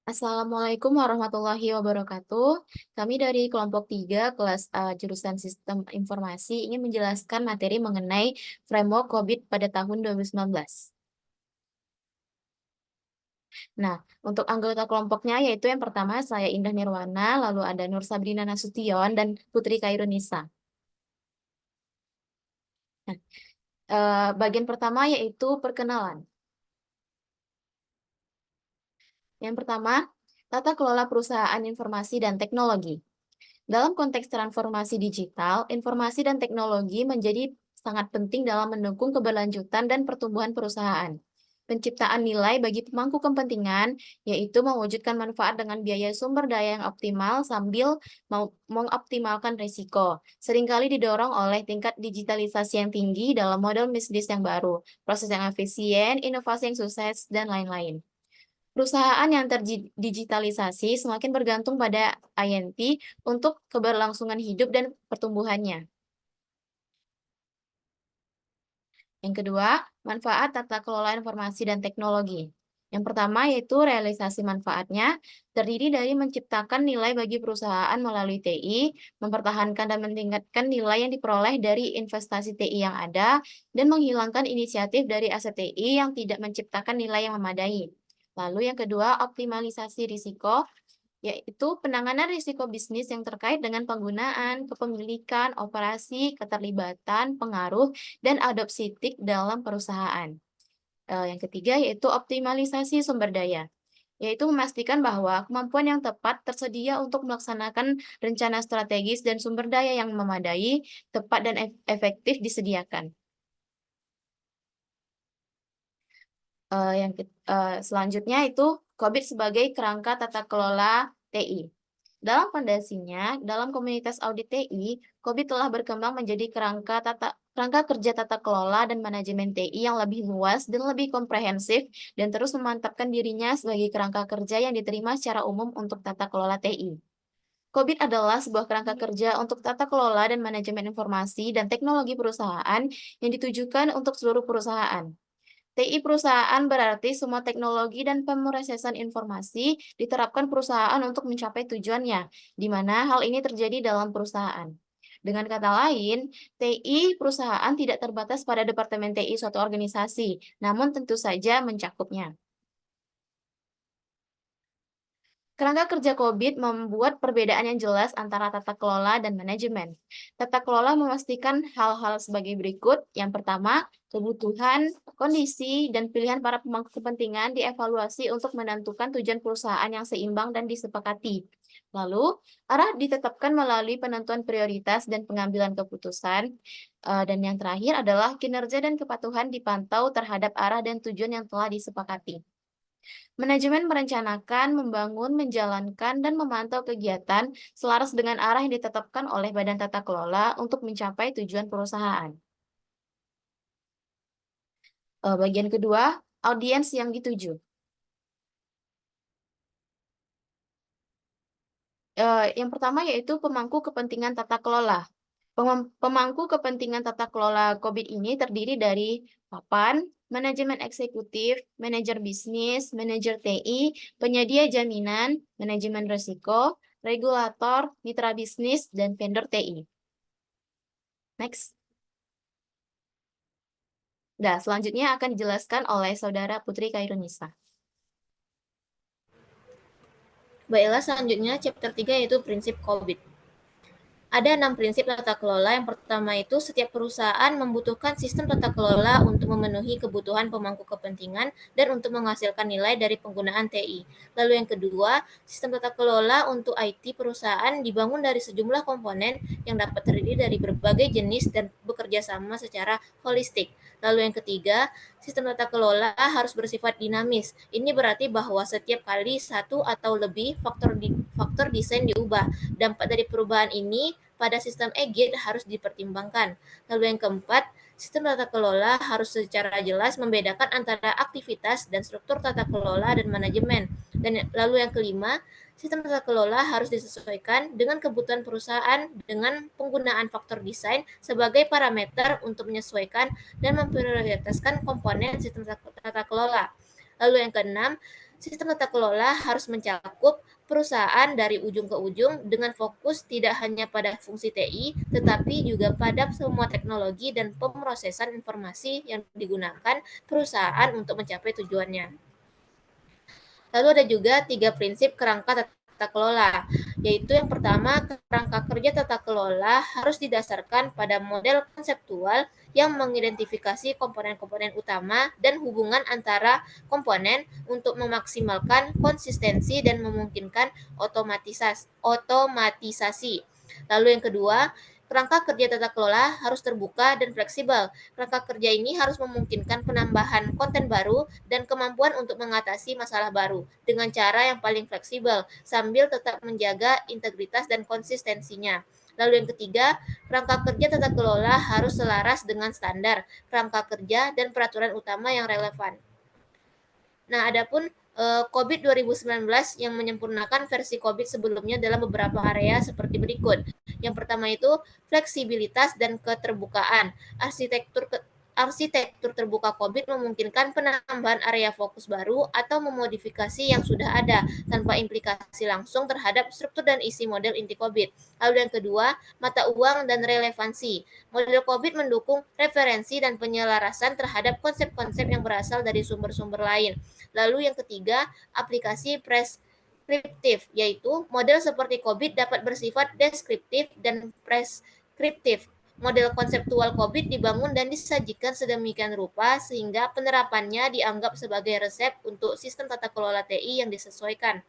Assalamualaikum warahmatullahi wabarakatuh. Kami dari kelompok 3 kelas jurusan Sistem Informasi ingin menjelaskan materi mengenai framework COVID pada tahun 2019. Nah, untuk anggota kelompoknya yaitu yang pertama saya Indah Nirwana, lalu ada Nur Sabrina Nasution, dan Putri Khairunisa. Nah, bagian pertama yaitu perkenalan. Yang pertama, tata kelola perusahaan informasi dan teknologi. Dalam konteks transformasi digital, informasi dan teknologi menjadi sangat penting dalam mendukung keberlanjutan dan pertumbuhan perusahaan. Penciptaan nilai bagi pemangku kepentingan, yaitu mewujudkan manfaat dengan biaya sumber daya yang optimal sambil mengoptimalkan risiko. Seringkali didorong oleh tingkat digitalisasi yang tinggi dalam model bisnis yang baru, proses yang efisien, inovasi yang sukses, dan lain-lain. Perusahaan yang terdigitalisasi semakin bergantung pada INT untuk keberlangsungan hidup dan pertumbuhannya. Yang kedua, manfaat tata kelola informasi dan teknologi. Yang pertama yaitu realisasi manfaatnya, terdiri dari menciptakan nilai bagi perusahaan melalui TI, mempertahankan dan meningkatkan nilai yang diperoleh dari investasi TI yang ada, dan menghilangkan inisiatif dari aset TI yang tidak menciptakan nilai yang memadai. Lalu yang kedua, optimalisasi risiko, yaitu penanganan risiko bisnis yang terkait dengan penggunaan, kepemilikan, operasi, keterlibatan, pengaruh, dan adopsi TIK dalam perusahaan. Yang ketiga yaitu optimalisasi sumber daya, yaitu memastikan bahwa kemampuan yang tepat tersedia untuk melaksanakan rencana strategis dan sumber daya yang memadai, tepat dan efektif disediakan. Selanjutnya itu COVID sebagai kerangka tata kelola TI. Dalam fondasinya, dalam komunitas audit TI, COVID telah berkembang menjadi kerangka kerja tata kelola dan manajemen TI yang lebih luas dan lebih komprehensif dan terus memantapkan dirinya sebagai kerangka kerja yang diterima secara umum untuk tata kelola TI. COVID adalah sebuah kerangka kerja untuk tata kelola dan manajemen informasi dan teknologi perusahaan yang ditujukan untuk seluruh perusahaan. TI perusahaan berarti semua teknologi dan pemrosesan informasi diterapkan perusahaan untuk mencapai tujuannya, di mana hal ini terjadi dalam perusahaan. Dengan kata lain, TI perusahaan tidak terbatas pada departemen TI suatu organisasi, namun tentu saja mencakupnya. Kerangka kerja COVID membuat perbedaan yang jelas antara tata kelola dan manajemen. Tata kelola memastikan hal-hal sebagai berikut. Yang pertama, kebutuhan, kondisi, dan pilihan para pemangku kepentingan dievaluasi untuk menentukan tujuan perusahaan yang seimbang dan disepakati. Lalu, arah ditetapkan melalui penentuan prioritas dan pengambilan keputusan. Dan yang terakhir adalah kinerja dan kepatuhan dipantau terhadap arah dan tujuan yang telah disepakati. Manajemen merencanakan, membangun, menjalankan, dan memantau kegiatan selaras dengan arah yang ditetapkan oleh Badan Tata Kelola untuk mencapai tujuan perusahaan. Bagian kedua, audiens yang dituju. Yang pertama yaitu pemangku kepentingan tata kelola. Pemangku kepentingan tata kelola COVID ini terdiri dari papan, manajemen eksekutif, manajer bisnis, manajer TI, penyedia jaminan, manajemen risiko, regulator, mitra bisnis, dan vendor TI. Next. Nah, selanjutnya akan dijelaskan oleh Saudara Putri Khairunisa. Baiklah, selanjutnya chapter 3 yaitu prinsip COVID. Ada 6 prinsip tata kelola. Yang pertama itu setiap perusahaan membutuhkan sistem tata kelola untuk memenuhi kebutuhan pemangku kepentingan dan untuk menghasilkan nilai dari penggunaan TI. Lalu yang kedua, sistem tata kelola untuk IT perusahaan dibangun dari sejumlah komponen yang dapat terdiri dari berbagai jenis dan bekerja sama secara holistik. Lalu yang ketiga, sistem tata kelola harus bersifat dinamis. Ini berarti bahwa setiap kali satu atau lebih faktor desain diubah. Dampak dari perubahan ini pada sistem EGIT harus dipertimbangkan. Lalu yang keempat, sistem tata kelola harus secara jelas membedakan antara aktivitas dan struktur tata kelola dan manajemen. Dan lalu yang kelima, sistem tata kelola harus disesuaikan dengan kebutuhan perusahaan dengan penggunaan faktor desain sebagai parameter untuk menyesuaikan dan memprioritaskan komponen sistem tata kelola. Lalu yang keenam, Sistem tata kelola harus mencakup perusahaan dari ujung ke ujung dengan fokus tidak hanya pada fungsi TI, tetapi juga pada semua teknologi dan pemrosesan informasi yang digunakan perusahaan untuk mencapai tujuannya. Lalu ada juga 3 prinsip kerangka tata kelola, yaitu yang pertama, kerangka kerja tata kelola harus didasarkan pada model konseptual yang mengidentifikasi komponen-komponen utama dan hubungan antara komponen untuk memaksimalkan konsistensi dan memungkinkan otomatisasi. Lalu yang kedua, kerangka kerja tata kelola harus terbuka dan fleksibel. Kerangka kerja ini harus memungkinkan penambahan konten baru dan kemampuan untuk mengatasi masalah baru dengan cara yang paling fleksibel sambil tetap menjaga integritas dan konsistensinya. Lalu yang ketiga, kerangka kerja tata kelola harus selaras dengan standar, kerangka kerja, dan peraturan utama yang relevan. Nah, adapun COVID 2019 yang menyempurnakan versi COVID sebelumnya dalam beberapa area seperti berikut. Yang pertama itu fleksibilitas dan keterbukaan. Arsitektur terbuka COVID memungkinkan penambahan area fokus baru atau memodifikasi yang sudah ada tanpa implikasi langsung terhadap struktur dan isi model inti COVID. Lalu yang kedua, mata uang dan relevansi. Model COVID mendukung referensi dan penyelarasan terhadap konsep-konsep yang berasal dari sumber-sumber lain. Lalu yang ketiga, aplikasi preskriptif, yaitu model seperti COVID dapat bersifat deskriptif dan preskriptif. Model konseptual COVID dibangun dan disajikan sedemikian rupa sehingga penerapannya dianggap sebagai resep untuk sistem tata kelola TI yang disesuaikan.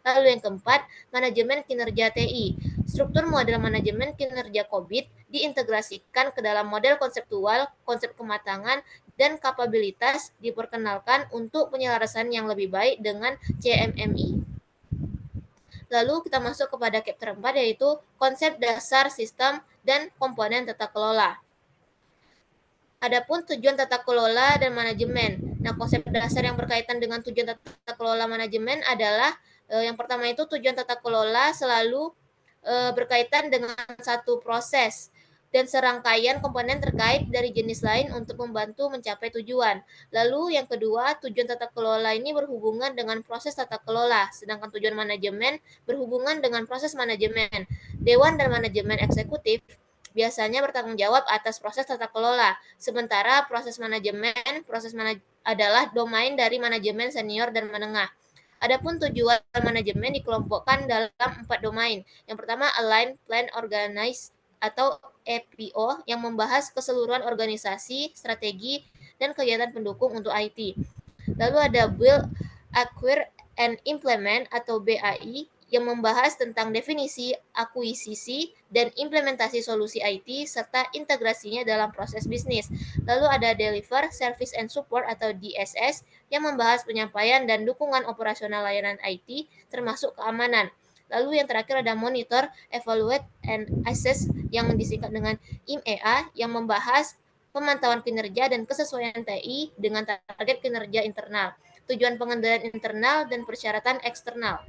Lalu yang keempat, manajemen kinerja TI. Struktur model manajemen kinerja COVID diintegrasikan ke dalam model konseptual, konsep kematangan, dan kapabilitas diperkenalkan untuk penyelarasan yang lebih baik dengan CMMI. Lalu kita masuk kepada chapter 4 yaitu konsep dasar sistem dan komponen tata kelola. Adapun tujuan tata kelola dan manajemen. Nah, konsep dasar yang berkaitan dengan tujuan tata kelola manajemen adalah yang pertama itu tujuan tata kelola selalu berkaitan dengan satu proses dan serangkaian komponen terkait dari jenis lain untuk membantu mencapai tujuan. Lalu yang kedua, tujuan tata kelola ini berhubungan dengan proses tata kelola, sedangkan tujuan manajemen berhubungan dengan proses manajemen. Dewan dan manajemen eksekutif biasanya bertanggung jawab atas proses tata kelola, sementara proses adalah domain dari manajemen senior dan menengah. Adapun tujuan manajemen dikelompokkan dalam 4 domain. Yang pertama, Align, Plan, Organize, atau EPO yang membahas keseluruhan organisasi, strategi, dan kegiatan pendukung untuk IT. Lalu ada Build, Acquire, and Implement atau BAI yang membahas tentang definisi, akuisisi, dan implementasi solusi IT serta integrasinya dalam proses bisnis. Lalu ada Deliver, Service and Support atau DSS yang membahas penyampaian dan dukungan operasional layanan IT termasuk keamanan. Lalu yang terakhir ada Monitor, Evaluate, and Assess yang disingkat dengan IMEA yang membahas pemantauan kinerja dan kesesuaian TI dengan target kinerja internal, tujuan pengendalian internal, dan persyaratan eksternal.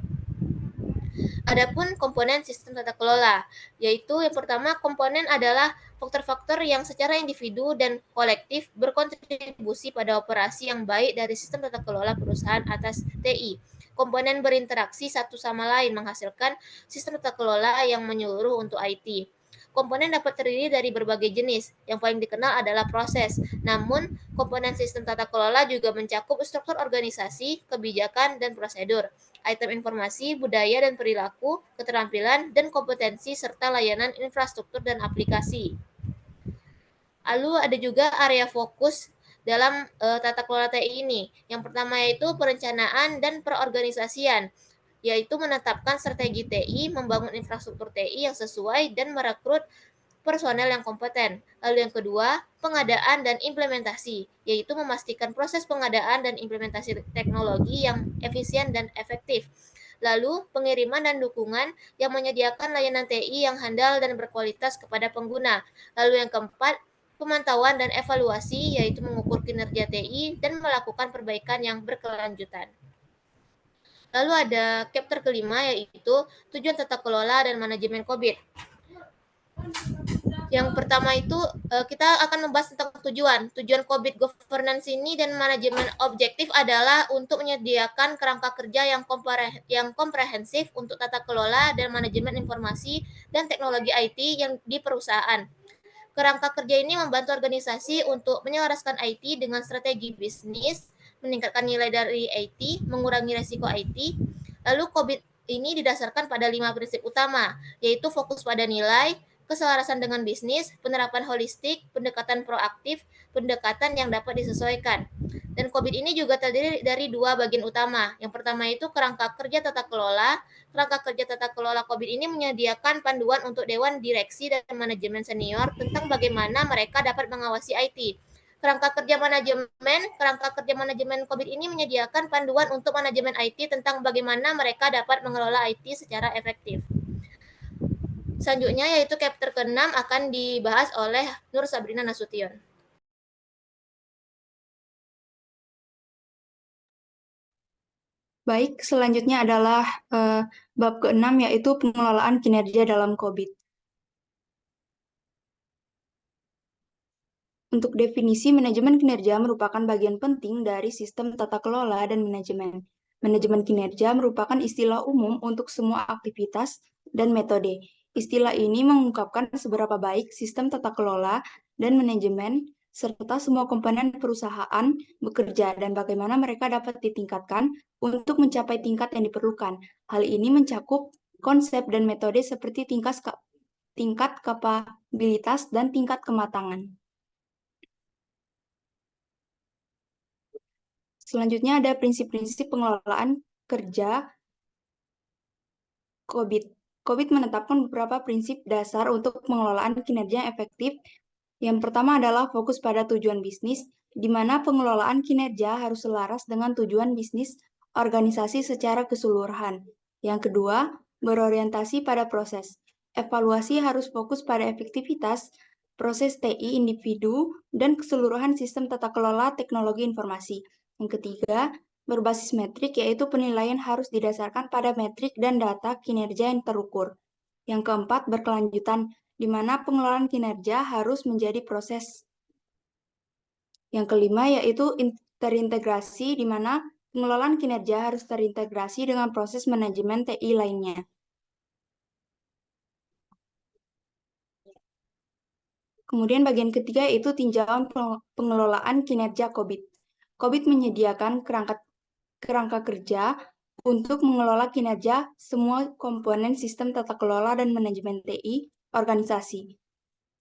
Adapun komponen sistem tata kelola, yaitu yang pertama komponen adalah faktor-faktor yang secara individu dan kolektif berkontribusi pada operasi yang baik dari sistem tata kelola perusahaan atas TI. Komponen berinteraksi satu sama lain menghasilkan sistem tata kelola yang menyeluruh untuk IT. Komponen dapat terdiri dari berbagai jenis. Yang paling dikenal adalah proses. Namun, komponen sistem tata kelola juga mencakup struktur organisasi, kebijakan, dan prosedur, item informasi, budaya dan perilaku, keterampilan, dan kompetensi, serta layanan infrastruktur dan aplikasi. Lalu ada juga area fokus dalam tata kelola TI ini. Yang pertama yaitu perencanaan dan perorganisasian, yaitu menetapkan strategi TI, membangun infrastruktur TI yang sesuai, dan merekrut personel yang kompeten. Lalu yang kedua, pengadaan dan implementasi, yaitu memastikan proses pengadaan dan implementasi teknologi yang efisien dan efektif. Lalu, pengiriman dan dukungan yang menyediakan layanan TI yang handal dan berkualitas kepada pengguna. Lalu yang keempat, pemantauan dan evaluasi, yaitu mengukur kinerja TI dan melakukan perbaikan yang berkelanjutan. Lalu ada chapter kelima, yaitu tujuan tata kelola dan manajemen COVID. Yang pertama itu kita akan membahas tentang tujuan. Tujuan COVID governance ini dan manajemen objektif adalah untuk menyediakan kerangka kerja yang komprehensif untuk tata kelola dan manajemen informasi dan teknologi IT yang di perusahaan. Kerangka kerja ini membantu organisasi untuk menyelaraskan IT dengan strategi bisnis, meningkatkan nilai dari IT, mengurangi resiko IT. Lalu COVID ini didasarkan pada 5 prinsip utama, yaitu fokus pada nilai, keselarasan dengan bisnis, penerapan holistik, pendekatan proaktif, pendekatan yang dapat disesuaikan. Dan COVID ini juga terdiri dari 2 bagian utama. Yang pertama itu kerangka kerja tata kelola. Kerangka kerja tata kelola COVID ini menyediakan panduan untuk Dewan Direksi dan Manajemen Senior tentang bagaimana mereka dapat mengawasi IT. Kerangka kerja manajemen COVID ini menyediakan panduan untuk manajemen IT tentang bagaimana mereka dapat mengelola IT secara efektif. Selanjutnya yaitu chapter ke-6 akan dibahas oleh Nur Sabrina Nasution. Baik, selanjutnya adalah bab ke-6 yaitu pengelolaan kinerja dalam COVID. Untuk definisi, manajemen kinerja merupakan bagian penting dari sistem tata kelola dan manajemen. Manajemen kinerja merupakan istilah umum untuk semua aktivitas dan metode. Istilah ini mengungkapkan seberapa baik sistem tata kelola dan manajemen serta semua komponen perusahaan bekerja dan bagaimana mereka dapat ditingkatkan untuk mencapai tingkat yang diperlukan. Hal ini mencakup konsep dan metode seperti tingkat kapabilitas dan tingkat kematangan. Selanjutnya ada prinsip-prinsip pengelolaan kerja COVID. COVID menetapkan beberapa prinsip dasar untuk pengelolaan kinerja yang efektif. Yang pertama adalah fokus pada tujuan bisnis, di mana pengelolaan kinerja harus selaras dengan tujuan bisnis organisasi secara keseluruhan. Yang kedua, berorientasi pada proses. Evaluasi harus fokus pada efektivitas proses TI individu dan keseluruhan sistem tata kelola teknologi informasi. Yang ketiga, berbasis metrik, yaitu penilaian harus didasarkan pada metrik dan data kinerja yang terukur. Yang keempat, berkelanjutan, di mana pengelolaan kinerja harus menjadi proses. Yang kelima, yaitu terintegrasi, di mana pengelolaan kinerja harus terintegrasi dengan proses manajemen TI lainnya. Kemudian bagian ketiga yaitu tinjauan pengelolaan kinerja COVID. COVID menyediakan kerangka kerja untuk mengelola kinerja semua komponen sistem tata kelola dan manajemen TI organisasi.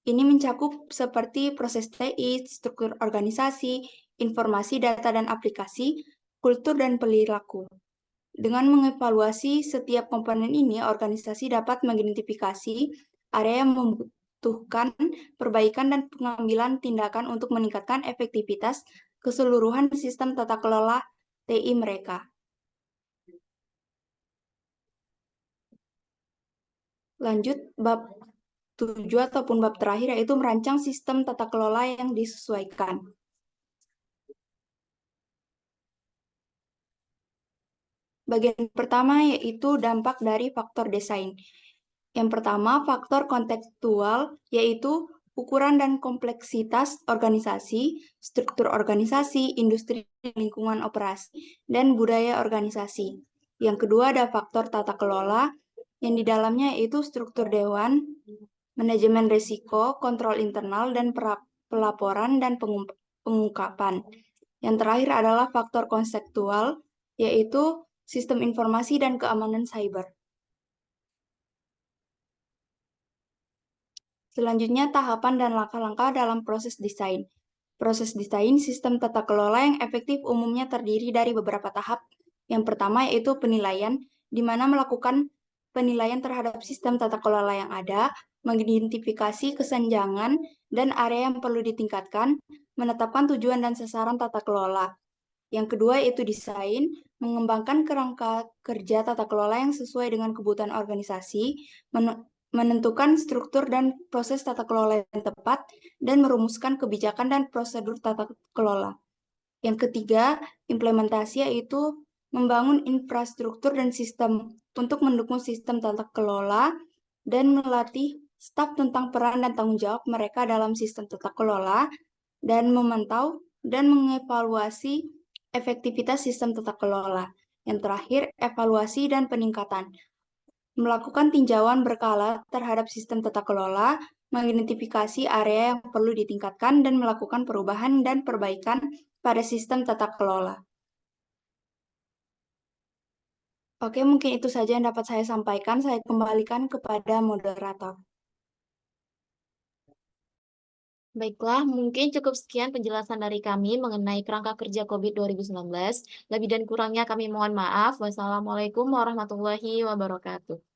Ini mencakup seperti proses TI, struktur organisasi, informasi, data dan aplikasi, kultur dan perilaku. Dengan mengevaluasi setiap komponen ini, organisasi dapat mengidentifikasi area yang membutuhkan perbaikan dan pengambilan tindakan untuk meningkatkan efektivitas keseluruhan sistem tata kelola TI mereka. Lanjut, bab 7 ataupun bab terakhir yaitu merancang sistem tata kelola yang disesuaikan. Bagian pertama yaitu dampak dari faktor desain. Yang pertama, faktor kontekstual, yaitu ukuran dan kompleksitas organisasi, struktur organisasi, industri, lingkungan operasi, dan budaya organisasi. Yang kedua, ada faktor tata kelola, yang di dalamnya yaitu struktur dewan, manajemen risiko, kontrol internal, dan pelaporan dan pengungkapan. Yang terakhir adalah faktor konseptual, yaitu sistem informasi dan keamanan cyber. Selanjutnya, tahapan dan langkah-langkah dalam proses desain. Proses desain sistem tata kelola yang efektif umumnya terdiri dari beberapa tahap. Yang pertama yaitu penilaian, di mana melakukan penilaian terhadap sistem tata kelola yang ada, mengidentifikasi kesenjangan dan area yang perlu ditingkatkan, menetapkan tujuan dan sasaran tata kelola. Yang kedua yaitu desain, mengembangkan kerangka kerja tata kelola yang sesuai dengan kebutuhan organisasi, menentukan struktur dan proses tata kelola yang tepat, dan merumuskan kebijakan dan prosedur tata kelola. Yang ketiga, implementasi yaitu membangun infrastruktur dan sistem untuk mendukung sistem tata kelola dan melatih staf tentang peran dan tanggung jawab mereka dalam sistem tata kelola, dan memantau dan mengevaluasi efektivitas sistem tata kelola. Yang terakhir, evaluasi dan peningkatan. Melakukan tinjauan berkala terhadap sistem tata kelola, mengidentifikasi area yang perlu ditingkatkan, dan melakukan perubahan dan perbaikan pada sistem tata kelola. Oke, mungkin itu saja yang dapat saya sampaikan. Saya kembalikan kepada moderator. Baiklah, mungkin cukup sekian penjelasan dari kami mengenai kerangka kerja COVID 2019. Lebih dan kurangnya kami mohon maaf. Wassalamualaikum warahmatullahi wabarakatuh.